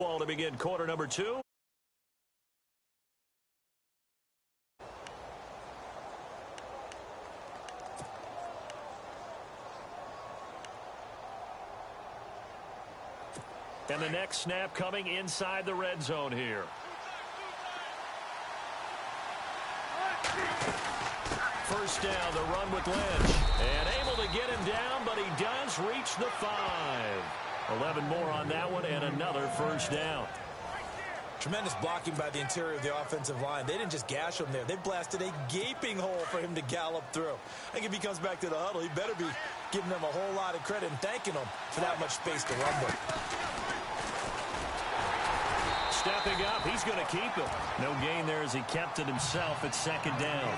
Ball to begin quarter number 2. And the next snap coming inside the red zone here. First down, the run with Lynch. And able to get him down, but he does reach the 5. 11 more on that one, and another first down. Tremendous blocking by the interior of the offensive line. They didn't just gash him there. They blasted a gaping hole for him to gallop through. I think if he comes back to the huddle, he better be giving them a whole lot of credit and thanking them for that much space to run with. Stepping up, he's going to keep it. No gain there as he kept it himself at second down.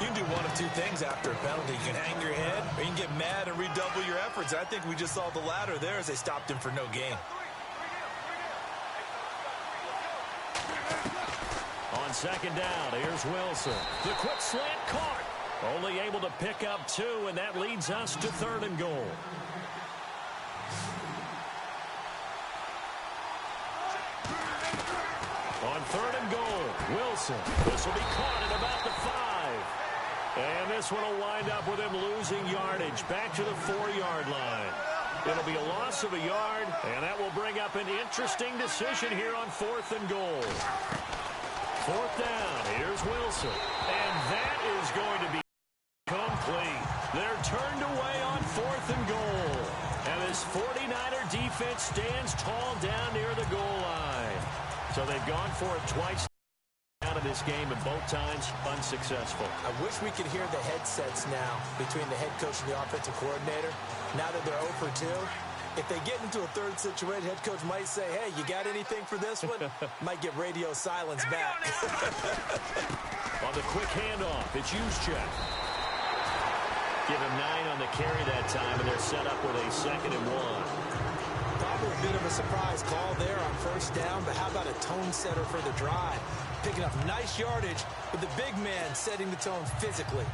You can do one of two things after a penalty. You can hang your head, or you can get mad and redouble your efforts. I think we just saw the latter there as they stopped him for no gain. On second down, here's Wilson. The quick slant caught. Only able to pick up 2, and that leads us to 3rd and goal. On 3rd and goal, Wilson. This will be caught at about the 5. And this one will wind up with him losing yardage back to the 4-yard line. It'll be a loss of a yard, and that will bring up an interesting decision here on 4th and goal. 4th down, here's Wilson. And that is going to be complete. They're turned away on 4th and goal. And this 49er defense stands tall down near the goal line. So they've gone for it twice out of this game, and both times unsuccessful. I wish we could hear the headsets now between the head coach and the offensive coordinator. Now that they're 0 for 2, if they get into a third situation, head coach might say, hey, you got anything for this one? Might get radio silence back. On the quick handoff, it's Juszczyk. Give him 9 on the carry that time, and they're set up with a 2nd and 1. Probably a bit of a surprise call there on first down, but how about a tone setter for the drive? Picking up nice yardage with the big man setting the tone physically.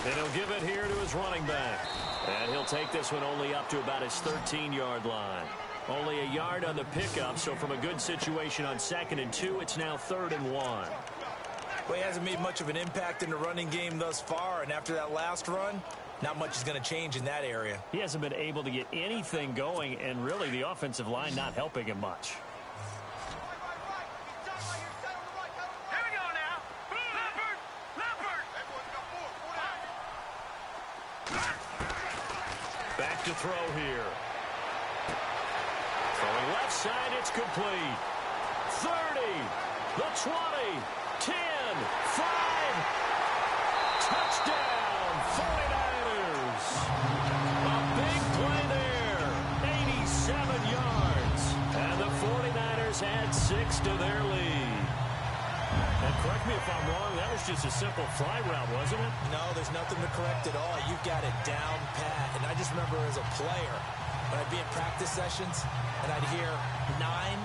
And he'll give it here to his running back. And he'll take this one only up to about his 13-yard line. Only a yard on the pickup, so from a good situation on 2nd and 2, it's now 3rd and 1. Well, he hasn't made much of an impact in the running game thus far, and after that last run, not much is going to change in that area. He hasn't been able to get anything going, and really the offensive line not helping him much. Back to throw here. Throwing left side, it's complete. 30, the 20, 10, 5. Touchdown, 49ers. A big play there. 87 yards. And the 49ers add 6 to their lead. And correct me if I'm wrong, that was just a simple fly route, wasn't it? No, there's nothing to correct at all. You've got it down pat. And I just remember as a player, when I'd be in practice sessions and I'd hear 9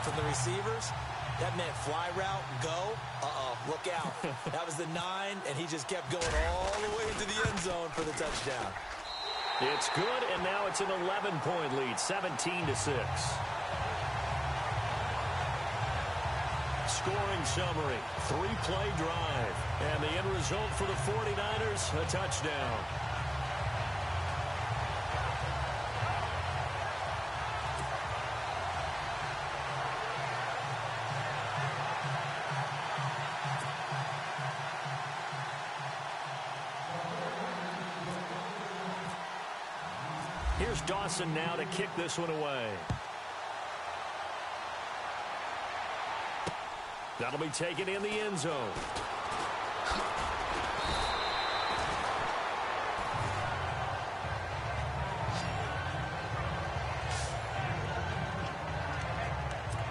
from the receivers, that meant fly route, go. Look out. That was the 9, and he just kept going all the way into the end zone for the touchdown. It's good, and now it's an 11-point lead, 17-6. Scoring summary, 3-play drive. And the end result for the 49ers, a touchdown. Here's Dawson now to kick this one away. That'll be taken in the end zone.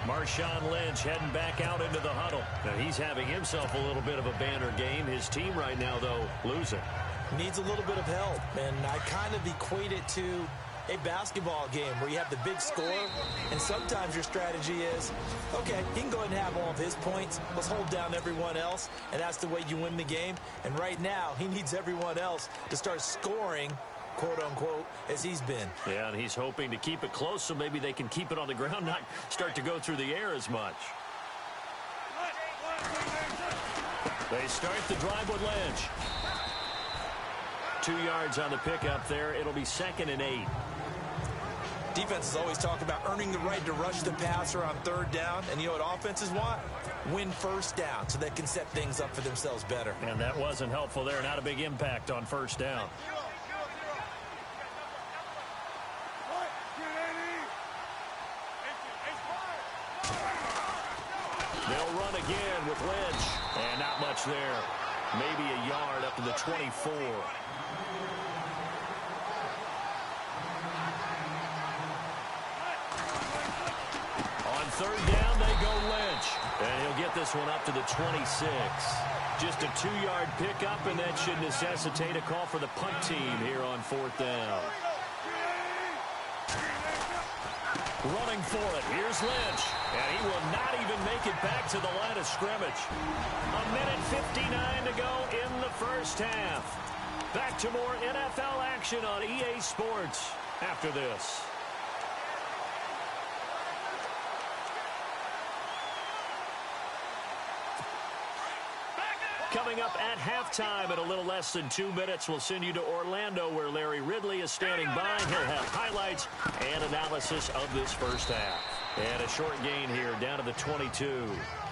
Marshawn Lynch heading back out into the huddle. Now he's having himself a little bit of a banner game. His team right now, though, losing. Needs a little bit of help, and I kind of equate it to a basketball game where you have the big score, and sometimes your strategy is, okay, he can go ahead and have all of his points. Let's hold down everyone else, and that's the way you win the game. And right now, he needs everyone else to start scoring, quote-unquote, as he's been. Yeah, and he's hoping to keep it close so maybe they can keep it on the ground, not start to go through the air as much. They start the drive with Lynch. 2 yards on the pickup there. It'll be 2nd and 8. Defenses always talk about earning the right to rush the passer on 3rd down. And you know what offenses want? Win 1st down so they can set things up for themselves better. And that wasn't helpful there. Not a big impact on 1st down. They'll run again with Lynch. And not much there. Maybe a yard up to the 24. On 3rd down, they go Lynch. And he'll get this one up to the 26. Just a 2-yard pickup, and that should necessitate a call for the punt team here on 4th down. Running for it. Here's Lynch. And he will not even make it back to the line of scrimmage. 1:59 to go in the 1st half. Back to more NFL action on EA Sports after this. Coming up at halftime in a little less than 2 minutes, we'll send you to Orlando where Larry Ridley is standing by. He'll have highlights and analysis of this 1st half. And a short gain here down to the 22.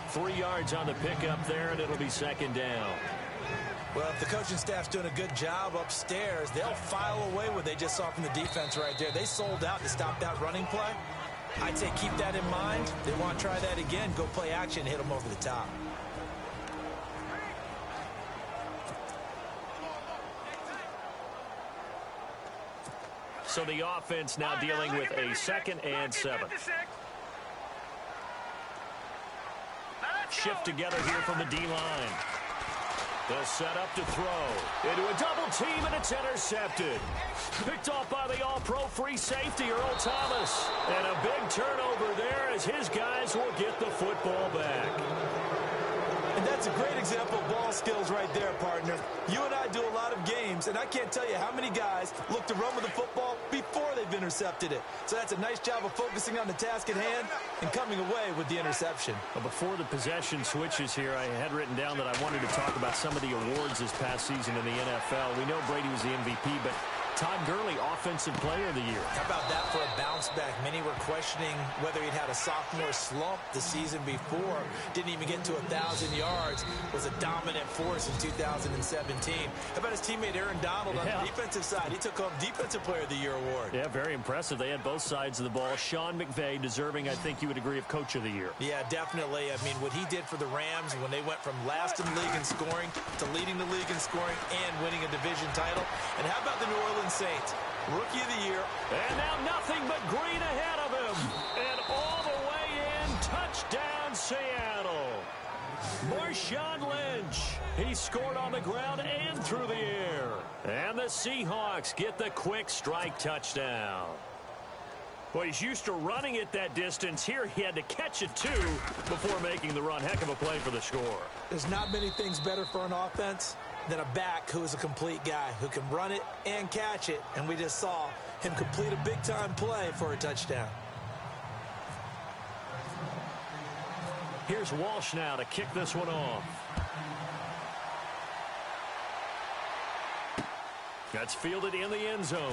3 yards on the pickup there, and it'll be 2nd down. Well, if the coaching staff's doing a good job upstairs, they'll file away what they just saw from the defense right there. They sold out to stop that running play. I'd say keep that in mind. They want to try that again. Go play action, hit them over the top. So the offense now dealing with a 2nd and 7. Shift together here from the D-line. They'll set up to throw. Into a double team, and it's intercepted. Picked off by the all-pro free safety, Earl Thomas. And a big turnover there as his guys will get the football back. And that's a great example of ball skills right there, partner. You and I do a lot of games, and I can't tell you how many guys look to run with the football before they've intercepted it. So that's a nice job of focusing on the task at hand and coming away with the interception. Well, before the possession switches here, I had written down that I wanted to talk about some of the awards this past season in the NFL. We know Brady was the MVP, but Todd Gurley, Offensive Player of the Year. How about that for a bounce back? Many were questioning whether he'd had a sophomore slump the season before. Didn't even get to 1,000 yards. Was a dominant force in 2017. How about his teammate Aaron Donald on the defensive side? He took home Defensive Player of the Year award. Yeah, very impressive. They had both sides of the ball. Sean McVay deserving, I think you would agree, of Coach of the Year. Yeah, definitely. I mean, what he did for the Rams when they went from last in the league in scoring to leading the league in scoring and winning a division title. And how about the New Orleans Saints? Rookie of the Year. And now nothing but green ahead of him. And all the way in, touchdown Seattle. Marshawn Lynch. He scored on the ground and through the air. And the Seahawks get the quick strike touchdown. Well, he's used to running it that distance. Here he had to catch it, too, before making the run. Heck of a play for the score. There's not many things better for an offense than a back who is a complete guy who can run it and catch it. And we just saw him complete a big-time play for a touchdown. Here's Walsh now to kick this one off. That's fielded in the end zone.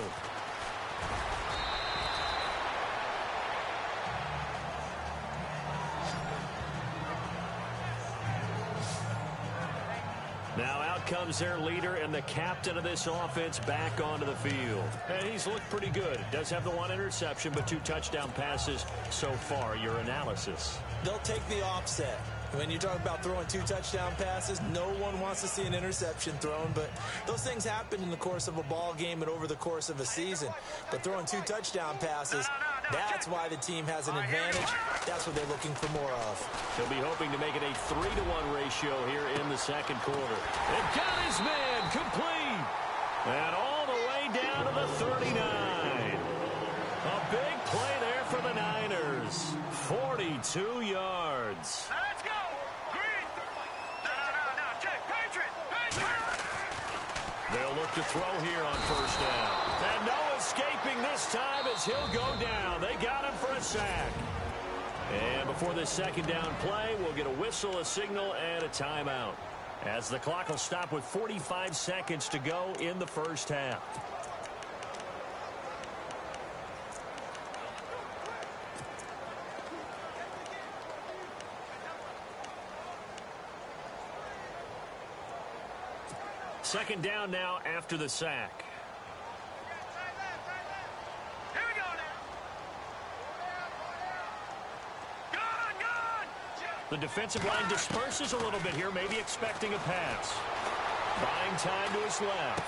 Now out comes their leader and the captain of this offense back onto the field. And he's looked pretty good. Does have the one interception, but 2 touchdown passes so far. Your analysis? They'll take the offset. When you talk about throwing 2 touchdown passes, no one wants to see an interception thrown, but those things happen in the course of a ball game and over the course of a season. But throwing 2 touchdown passes, that's why the team has an advantage. That's what they're looking for more of. He'll be hoping to make it a 3-to-1 ratio here in the second quarter. And got his man complete. And all the way down to the 39. 2 yards. Let's go. Green. No. Check. Patriot. They'll look to throw here on first down. And no escaping this time as he'll go down. They got him for a sack. And before this second down play, we'll get a whistle, a signal, and a timeout, as the clock will stop with 45 seconds to go in the first half. Second down now after the sack. Here we go now. Gone. The defensive line disperses a little bit here, maybe expecting a pass. Buying time to his left.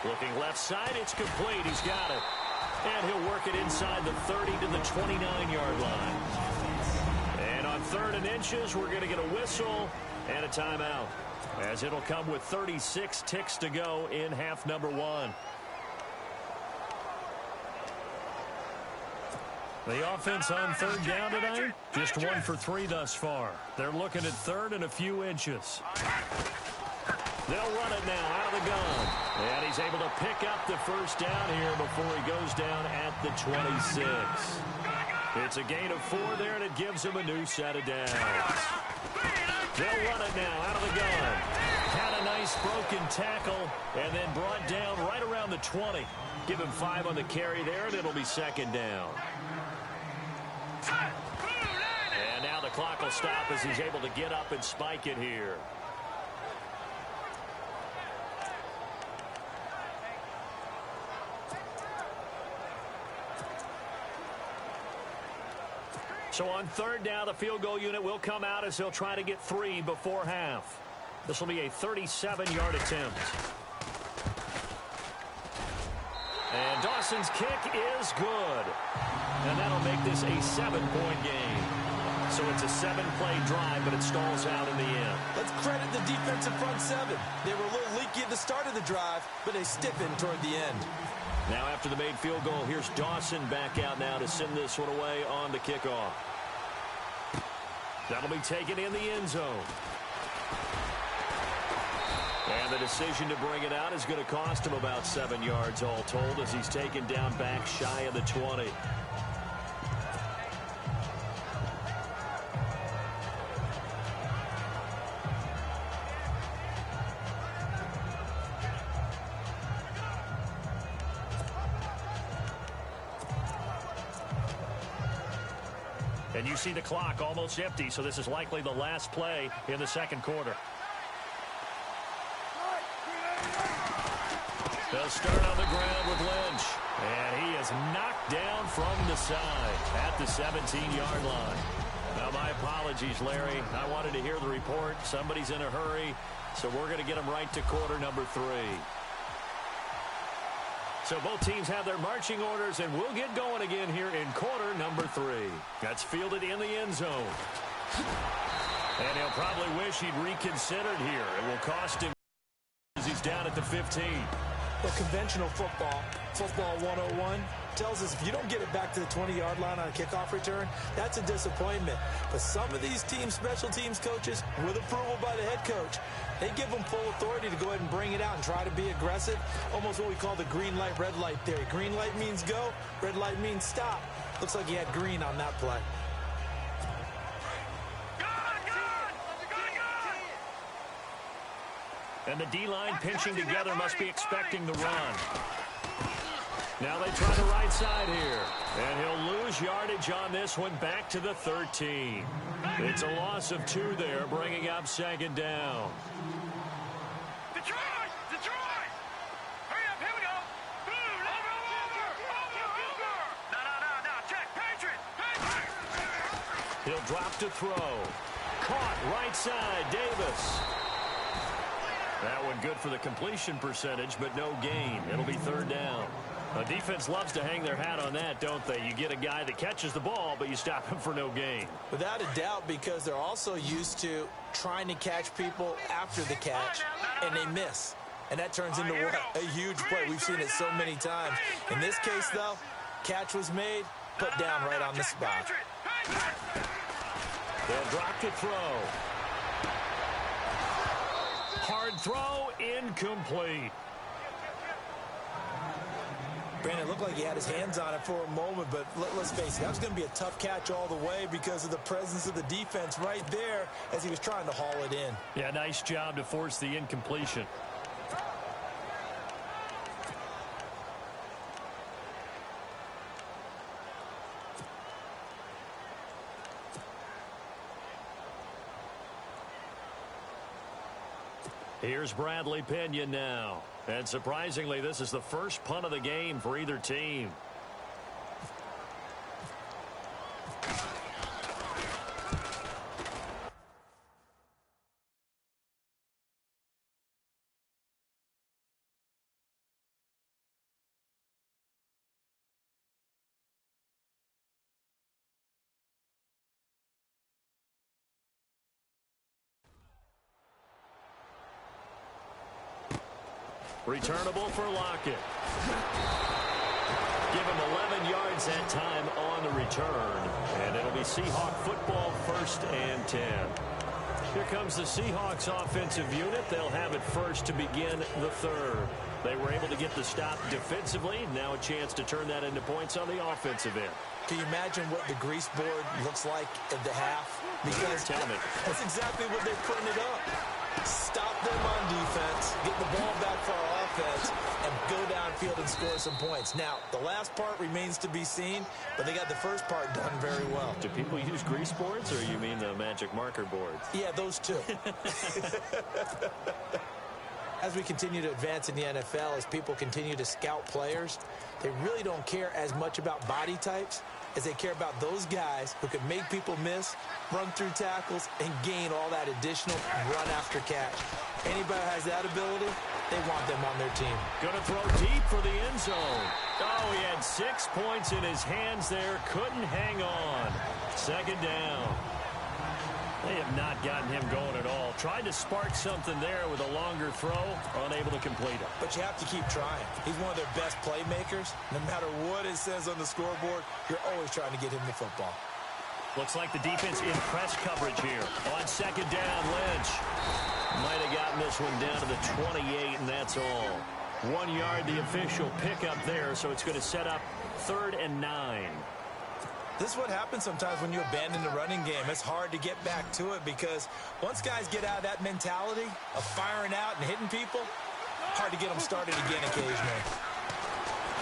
Looking left side, it's complete. He's got it. And he'll work it inside the 30 to the 29-yard line. And on 3rd and inches, we're going to get a whistle and a timeout, as it'll come with 36 ticks to go in half number 1. The offense on 3rd down tonight, just 1 for 3 thus far. They're looking at 3rd and a few inches. They'll run it now out of the gun. And he's able to pick up the first down here before he goes down at the 26. It's a gain of 4 there, and it gives him a new set of downs. They'll run it now out of the gun. Had a nice broken tackle and then brought down right around the 20. Give him 5 on the carry there, and it'll be second down. And now the clock will stop as he's able to get up and spike it here. So on 3rd down, the field goal unit will come out as he'll try to get 3 before half. This will be a 37-yard attempt. And Dawson's kick is good. And that'll make this a 7-point game. So it's a 7-play drive, but it stalls out in the end. Let's credit the defensive front 7. They were a little leaky at the start of the drive, but they stiffened toward the end. Now after the made field goal, here's Dawson back out now to send this one away on the kickoff. That'll be taken in the end zone. And the decision to bring it out is going to cost him about 7 yards all told, as he's taken down back shy of the 20. And you see the clock almost empty, so this is likely the last play in the second quarter. They'll start on the ground with Lynch. And he is knocked down from the side at the 17-yard line. Now, my apologies, Larry. I wanted to hear the report. Somebody's in a hurry, so we're going to get him right to quarter number 3. So both teams have their marching orders, and we'll get going again here in quarter number 3. That's fielded in the end zone. And he'll probably wish he'd reconsidered here. It will cost him as he's down at the 15. Well, conventional football 101, tells us if you don't get it back to the 20-yard line on a kickoff return, that's a disappointment. But some of these teams, special teams coaches, with approval by the head coach, they give them full authority to go ahead and bring it out and try to be aggressive, almost what we call the green light, red light theory. Green light means go, red light means stop. Looks like he had green on that play. And the D-line pinching together must be expecting the run. Now they try the right side here. And he'll lose yardage on this one back to the 13. It's a loss of 2 there, bringing up second down. Detroit! Hurry up, here we go. Over. No. Check, Patriot. He'll drop to throw. Caught right side, Davis. That one good for the completion percentage, but no gain. It'll be third down. The defense loves to hang their hat on that, don't they? You get a guy that catches the ball, but you stop him for no gain. Without a doubt, because they're also used to trying to catch people after the catch, and they miss. And that turns into what? A huge play. We've seen it so many times. In this case, though, catch was made, put down right on the spot. They'll drop to throw. Hard throw, incomplete. Brandon, it looked like he had his hands on it for a moment, but let's face it, that was going to be a tough catch all the way because of the presence of the defense right there as he was trying to haul it in. Yeah, nice job to force the incompletion. Here's Bradley Pinion now. And surprisingly, this is the first punt of the game for either team. Returnable for Lockett. Give him 11 yards that time on the return. And it'll be Seahawk football, 1st and 10. Here comes the Seahawks offensive unit. They'll have it first to begin the third. They were able to get the stop defensively. Now a chance to turn that into points on the offensive end. Can you imagine what the grease board looks like at the half? Because tell me. That's exactly what they printed up. Stop them on defense, get the ball back for our offense, and go downfield and score some points. Now, the last part remains to be seen, but they got the first part done very well. Do people use grease boards, or you mean the magic marker boards? Yeah, those two. As we continue to advance in the NFL, as people continue to scout players, they really don't care as much about body types as they care about those guys who can make people miss, run through tackles, and gain all that additional run after catch. Anybody who has that ability, they want them on their team. Going to throw deep for the end zone. Oh, he had 6 points in his hands there. Couldn't hang on. 2nd down. They have not gotten him going at all. Tried to spark something there with a longer throw, unable to complete it. But you have to keep trying. He's one of their best playmakers. No matter what it says on the scoreboard, you're always trying to get him the football. Looks like the defense in press coverage here. On 2nd down, Lynch might have gotten this one down to the 28, and that's all. 1 yard, the official pickup there, so it's going to set up 3rd and 9. This is what happens sometimes when you abandon the running game. It's hard to get back to it because once guys get out of that mentality of firing out and hitting people, hard to get them started again occasionally.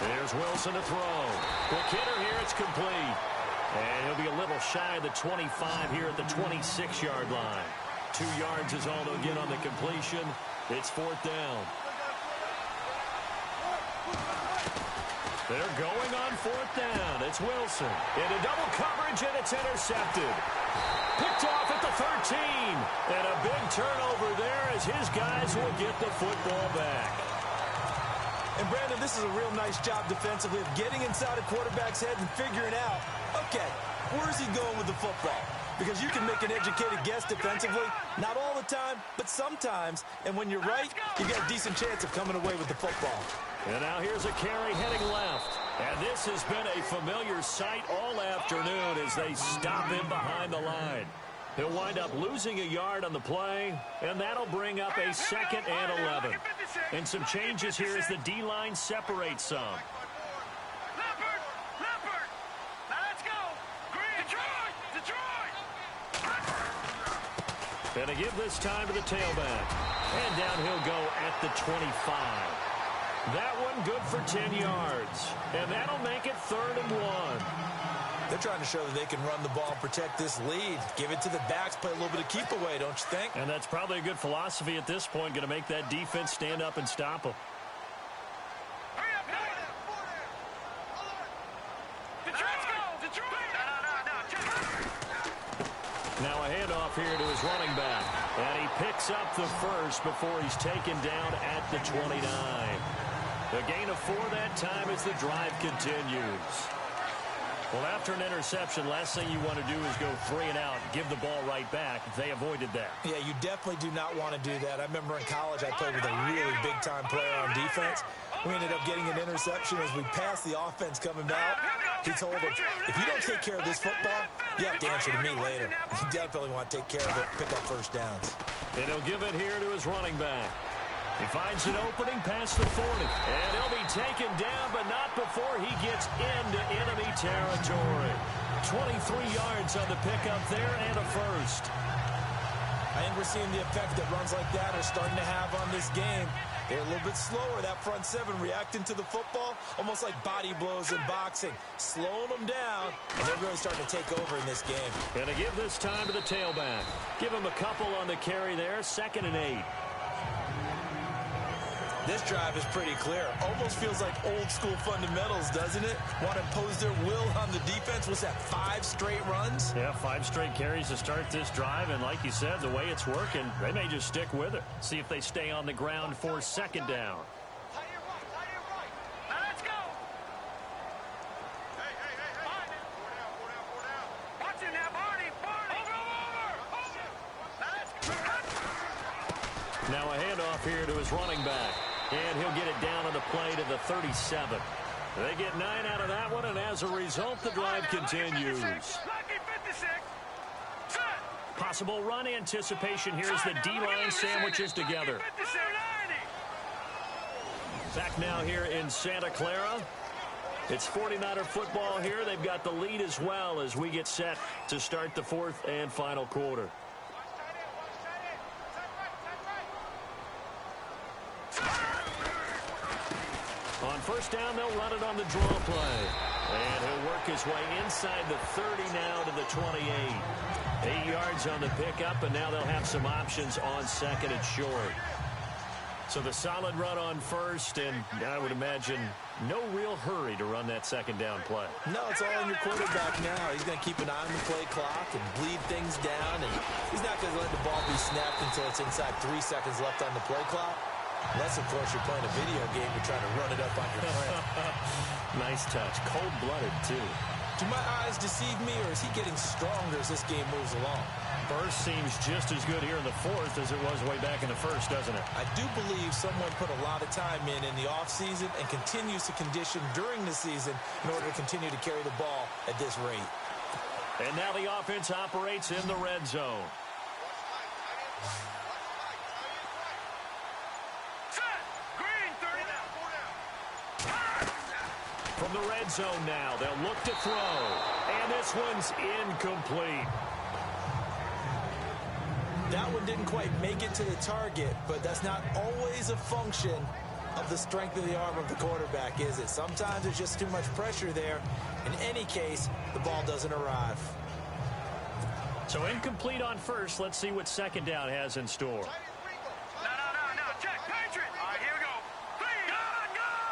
There's Wilson to throw. Quick hitter here, it's complete. And he'll be a little shy of the 25 here at the 26-yard line. 2 yards is all they'll get on the completion. It's 4th down. They're going on 4th down. It's Wilson. Into double coverage, and it's intercepted. Picked off at the 13. And a big turnover there as his guys will get the football back. And, Brandon, this is a real nice job defensively of getting inside a quarterback's head and figuring out, okay, where's he going with the football? Because you can make an educated guess defensively, not all the time, but sometimes. And when you're right, you got a decent chance of coming away with the football. And now here's a carry heading left. And this has been a familiar sight all afternoon as they stop him behind the line. He'll wind up losing a yard on the play, and that'll bring up a 2nd and 11. And some changes here as the D-line separates some. Leopard! Now let's go! Green! Detroit! And to give this time to the tailback. And down he'll go at the 25. That one good for 10 yards. And that'll make it 3rd and 1. They're trying to show that they can run the ball and protect this lead. Give it to the backs, play a little bit of keep away, don't you think? And that's probably a good philosophy at this point, going to make that defense stand up and stop them. Hurry up, Detroit! Now a handoff here to his running back. And he picks up the first before he's taken down at the 29. The gain of 4 that time as the drive continues. Well, after an interception, last thing you want to do is go 3 and out, give the ball right back. They avoided that. Yeah, you definitely do not want to do that. I remember in college I played with a really big-time player on defense. We ended up getting an interception as we passed the offense coming out. He told him, if you don't take care of this football, you have to answer to me later. You definitely want to take care of it, pick up first downs. And he'll give it here to his running back. He finds an opening past the 40. And he'll be taken down, but not before he gets into enemy territory. 23 yards on the pickup there and a first. I think we're seeing the effect that runs like that are starting to have on this game. They're a little bit slower, that front seven, reacting to the football, almost like body blows in boxing, slowing them down, and they're really starting to take over in this game. And to give this time to the tailback. Give him a couple on the carry there, 2nd and 8. This drive is pretty clear. Almost feels like old school fundamentals, doesn't it? Want to impose their will on the defense. What's that, 5 straight runs? Yeah, 5 straight carries to start this drive. And like you said, the way it's working, they may just stick with it. See if they stay on the ground for 2nd down. Now let's go. Hey. Watch it now, Barney. Over. Now a handoff here to his running back. And he'll get it down on the play to the 37. They get 9 out of that one, and as a result, the drive continues. Lucky 56. Set. Possible run anticipation here as the D-line sandwiches together. 56. Back now here in Santa Clara. It's 49er football here. They've got the lead as well as we get set to start the 4th and final quarter. On 1st down, they'll run it on the draw play. And he'll work his way inside the 30 now to the 28. 8 yards on the pickup, and now they'll have some options on 2nd and short. So the solid run on 1st, and I would imagine no real hurry to run that 2nd down play. No, it's all on your quarterback now. He's going to keep an eye on the play clock and bleed things down, and he's not going to let the ball be snapped until it's inside 3 seconds left on the play clock. Unless, of course, you're playing a video game, you're trying to run it up on your friend. Nice touch. Cold-blooded, too. Do my eyes deceive me, or is he getting stronger as this game moves along? Burst seems just as good here in the 4th as it was way back in the 1st, doesn't it? I do believe someone put a lot of time in the offseason and continues to condition during the season in order to continue to carry the ball at this rate. And now the offense operates in the red zone. From the red zone now, they'll look to throw. And this one's incomplete. That one didn't quite make it to the target, but that's not always a function of the strength of the arm of the quarterback, is it? Sometimes there's just too much pressure there. In any case, the ball doesn't arrive. So incomplete on 1st. Let's see what 2nd down has in store. No. Check. Patriot. All right, here we go. Gun.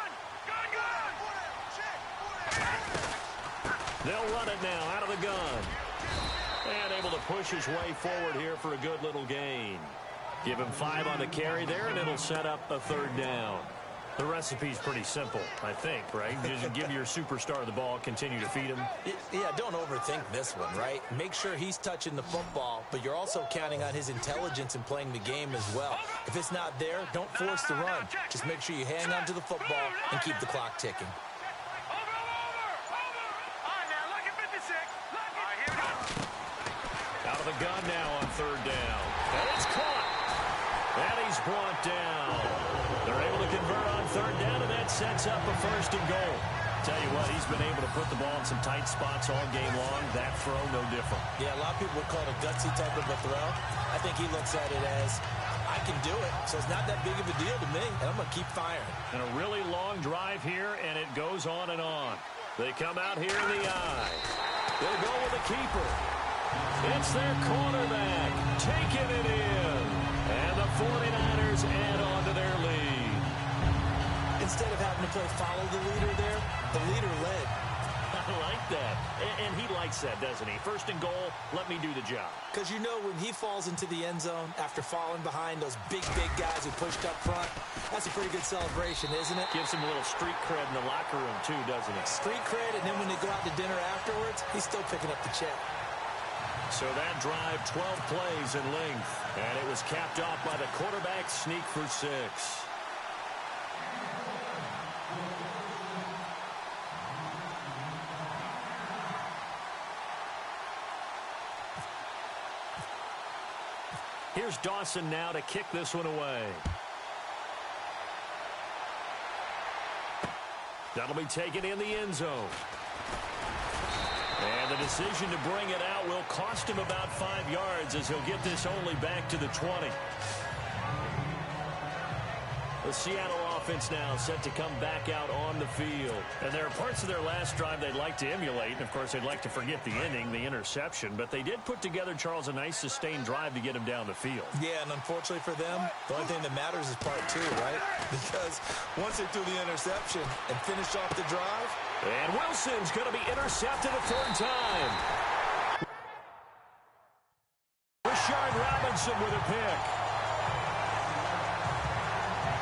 They'll run it now out of the gun. And able to push his way forward here for a good little gain. Give him 5 on the carry there, and it'll set up a 3rd down. The recipe's pretty simple, I think, right? Just give your superstar the ball, continue to feed him. Yeah, don't overthink this one, right? Make sure he's touching the football, but you're also counting on his intelligence in playing the game as well. If it's not there, don't force the run. Just make sure you hang on to the football and keep the clock ticking. Over. All right, now, lucky 56. All right, here we go. Out of the gun now on 3rd down. And it's caught. And he's brought down. They're able to convert on 3rd down, and that sets up a 1st and goal. Tell you what, he's been able to put the ball in some tight spots all game long. That throw, no different. Yeah, a lot of people would call it a gutsy type of a throw. I think he looks at it as, I can do it, so it's not that big of a deal to me, and I'm going to keep firing. And a really long drive here, and it goes on and on. They come out here in the eye. They'll go with the keeper. It's their cornerback taking it in. And the 49ers add on to their lead. Instead of having to play follow the leader there, the leader led. I like that. And he likes that, doesn't he? 1st and goal, let me do the job. Because you know when he falls into the end zone after falling behind those big guys who pushed up front, that's a pretty good celebration, isn't it? Gives him a little street cred in the locker room, too, doesn't it? Street cred, and then when they go out to dinner afterwards, he's still picking up the check. So that drive, 12 plays in length. And it was capped off by the quarterback sneak for 6. Here's Dawson now to kick this one away. That'll be taken in the end zone. And the decision to bring it out will cost him about 5 yards as he'll get this only back to the 20. The Seattle offense now set to come back out on the field. And there are parts of their last drive they'd like to emulate. And, of course, they'd like to forget the ending, the interception. But they did put together, Charles, a nice sustained drive to get him down the field. Yeah, and unfortunately for them, the only thing that matters is part 2, right? Because once they threw the interception and finished off the drive. And Wilson's going to be intercepted a 3rd time. Rashard Robinson with a pick.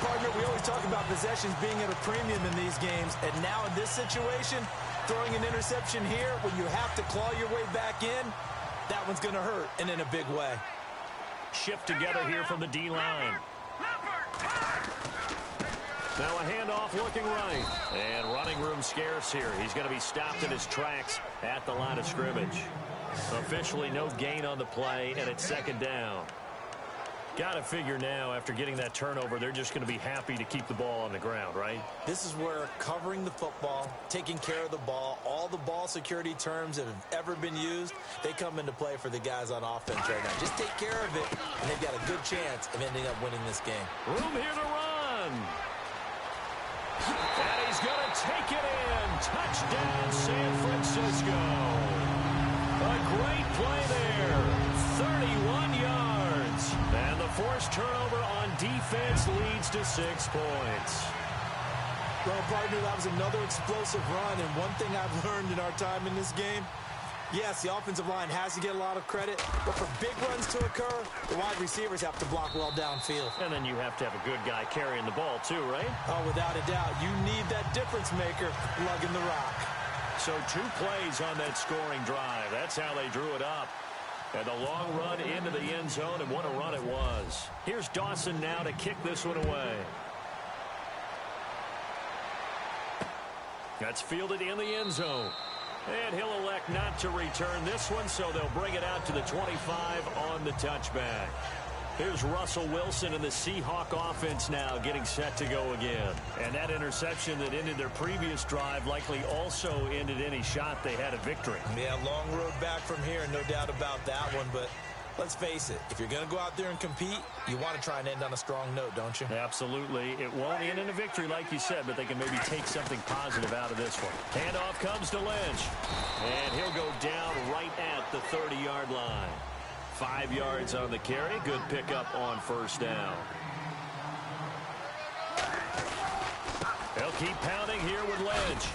Partner, we always talk about possessions being at a premium in these games, and now in this situation, throwing an interception here when you have to claw your way back in, that one's going to hurt, and in a big way. Shift together here from the D-line. Now a handoff looking right, and running room scarce here. He's going to be stopped in his tracks at the line of scrimmage. Officially no gain on the play, and it's 2nd down. Got to figure now, after getting that turnover, they're just going to be happy to keep the ball on the ground, right? This is where covering the football, taking care of the ball, all the ball security terms that have ever been used, they come into play for the guys on offense right now. Just take care of it, and they've got a good chance of ending up winning this game. Room here to run. And he's going to take it in. Touchdown, San Francisco. A great play there. 31 yards. And the forced turnover on defense leads to 6 points. Well, partner, that was another explosive run, and one thing I've learned in our time in this game, yes, the offensive line has to get a lot of credit, but for big runs to occur, the wide receivers have to block well downfield. And then you have to have a good guy carrying the ball too, right? Oh, without a doubt. You need that difference maker lugging the rock. So 2 plays on that scoring drive. That's how they drew it up. And a long run into the end zone, and what a run it was. Here's Dawson now to kick this one away. That's fielded in the end zone. And he'll elect not to return this one, so they'll bring it out to the 25 on the touchback. Here's Russell Wilson and the Seahawk offense now getting set to go again. And that interception that ended their previous drive likely also ended any shot they had at victory. Yeah, long road back from here, no doubt about that one. But let's face it, if you're going to go out there and compete, you want to try and end on a strong note, don't you? Absolutely. It won't end in a victory like you said, but they can maybe take something positive out of this one. Handoff comes to Lynch. And he'll go down right at the 30-yard line. 5 yards on the carry. Good pickup on 1st down. They'll keep pounding here with Lynch.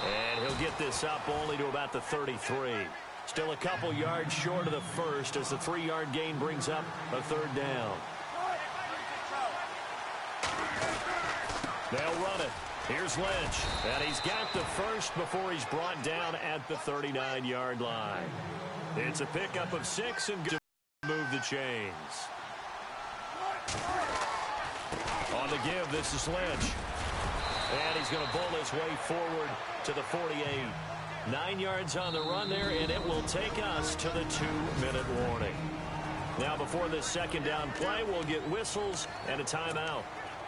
And he'll get this up only to about the 33. Still a couple yards short of the first as the 3-yard gain brings up a 3rd down. They'll run it. Here's Lynch. And he's got the first before he's brought down at the 39-yard line. It's a pickup of 6 and good to move the chains. On the give, this is Lynch. And he's going to bull his way forward to the 48. 9 yards on the run there, and it will take us to the 2-minute warning. Now, before this 2nd down play, we'll get whistles and a timeout.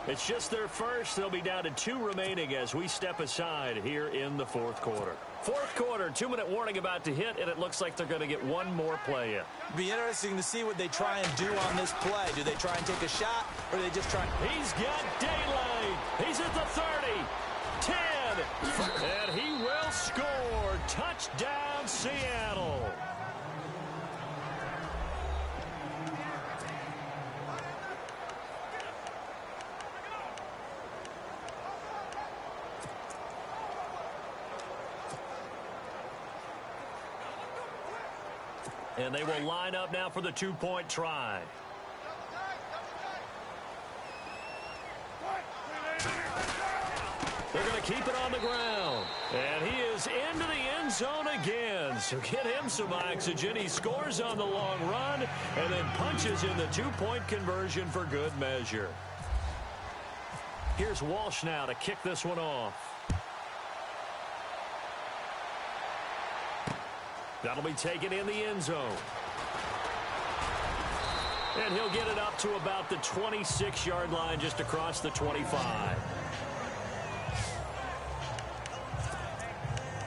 It's just their first. They'll be down to 2 remaining as we step aside here in the 4th quarter. 4th quarter, 2-minute warning about to hit, and it looks like they're going to get one more play in. Be interesting to see what they try and do on this play. Do they try and take a shot, or do they just try? He's got daylight. He's at the 30, 10, and he will score. Touchdown, Seattle. And they will line up now for the 2-point try. They're going to keep it on the ground. And he is into the end zone again. So get him some oxygen. He scores on the long run and then punches in the 2-point conversion for good measure. Here's Walsh now to kick this one off. That'll be taken in the end zone. And he'll get it up to about the 26-yard line, just across the 25.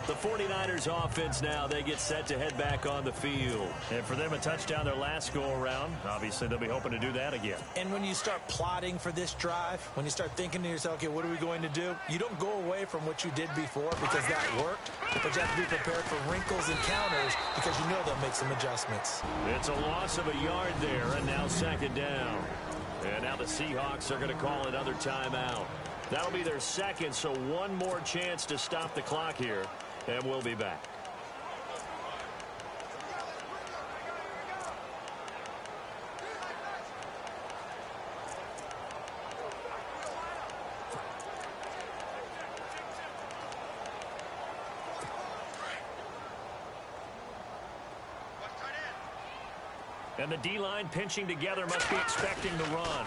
The 49ers offense now, they get set to head back on the field. And for them, a touchdown their last go-around. Obviously, they'll be hoping to do that again. And when you start plotting for this drive, when you start thinking to yourself, okay, what are we going to do? You don't go away from what you did before because that worked, but you have to be prepared for wrinkles and counters because you know they'll make some adjustments. It's a loss of a yard there, and now second down. And now the Seahawks are going to call another timeout. That'll be their second, so one more chance to stop the clock here. And we'll be back. And the D-line pinching together, must be expecting the run.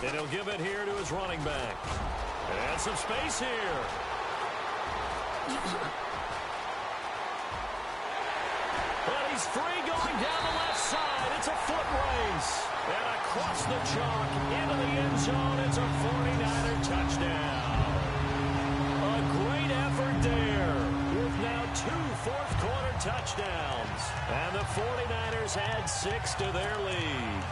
And he'll give it here to his running back. And some space here. Well, he's free going down the left side. It's a foot race. And across the chalk into the end zone. It's a 49er touchdown. A great effort there with now 2 fourth-quarter touchdowns. And the 49ers add 6 to their lead.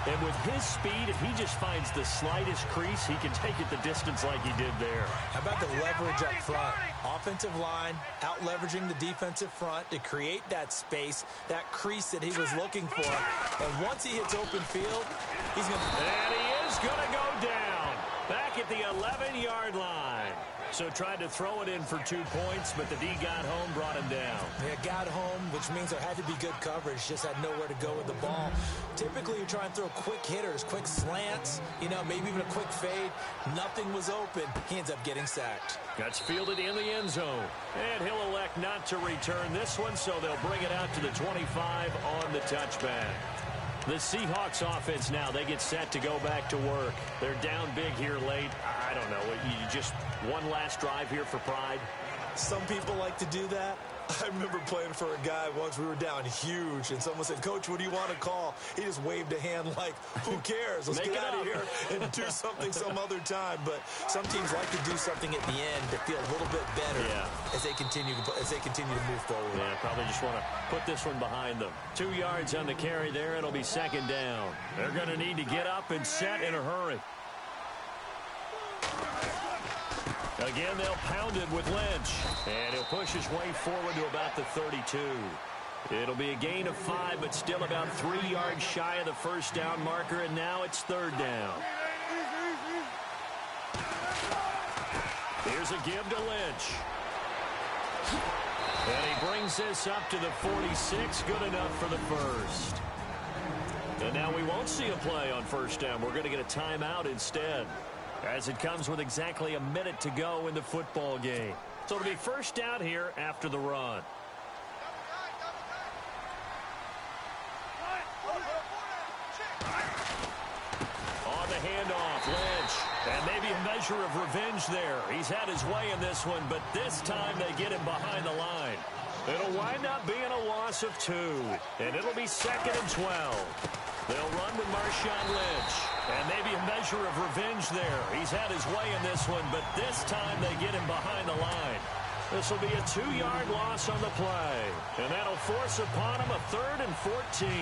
And with his speed, if he just finds the slightest crease, he can take it the distance like he did there. How about the leverage up front? Offensive line out-leveraging the defensive front to create that space, that crease that he was looking for. And once he hits open field, he's going to... And he is going to go down back at the 11-yard line. So tried to throw it in for 2 points, but the D got home, brought him down. Yeah, got home, which means there had to be good coverage. Just had nowhere to go with the ball. Typically, you try and throw quick hitters, quick slants, you know, maybe even a quick fade. Nothing was open. He ends up getting sacked. Gets fielded in the end zone. And he'll elect not to return this one, so they'll bring it out to the 25 on the touchback. The Seahawks offense now, they get set to go back to work. They're down big here late. I don't know. You just one last drive here for pride. Some people like to do that. I remember playing for a guy once. We were down huge, and someone said, "Coach, what do you want to call?" He just waved a hand like, who cares? Let's get out of here and do something some other time. But some teams like to do something at the end to feel a little bit better as they continue to move forward. Yeah, probably just want to put this one behind them. 2 yards on the carry there. It'll be second down. They're going to need to get up and set in a hurry. Again, they'll pound it with Lynch. And he'll push his way forward to about the 32. It'll be a gain of 5, but still about 3 yards shy of the first down marker, and now it's third down. Here's a give to Lynch. And he brings this up to the 46. Good enough for the first. And now we won't see a play on first down. We're going to get a timeout instead, as it comes with exactly a minute to go in the football game. So it'll be first down here after the run. On the handoff, Lynch. And maybe a measure of revenge there. He's had his way in this one, but this time they get him behind the line. It'll wind up being a loss of 2, and it'll be second and 12. They'll run with Marshawn Lynch. And maybe a measure of revenge there. He's had his way in this one, but this time they get him behind the line. This will be a 2-yard loss on the play. And that'll force upon him a 3rd and 14.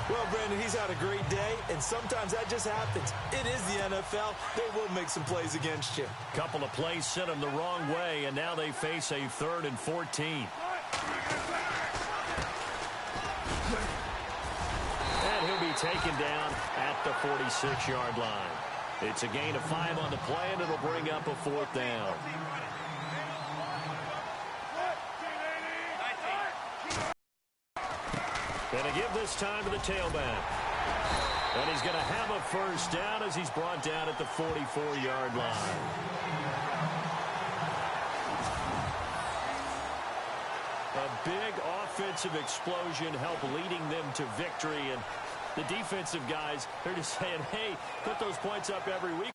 Well, Brandon, he's had a great day, and sometimes that just happens. It is the NFL. They will make some plays against you. Couple of plays sent him the wrong way, and now they face a 3rd and 14. And he'll be taken down at the 46-yard line. It's a gain of 5 on the play, and it'll bring up a 4th down. Going to give this time to the tailback. And he's going to have a first down as he's brought down at the 44-yard line. A big offensive explosion helped leading them to victory. And the defensive guys, they're just saying, hey, put those points up every week.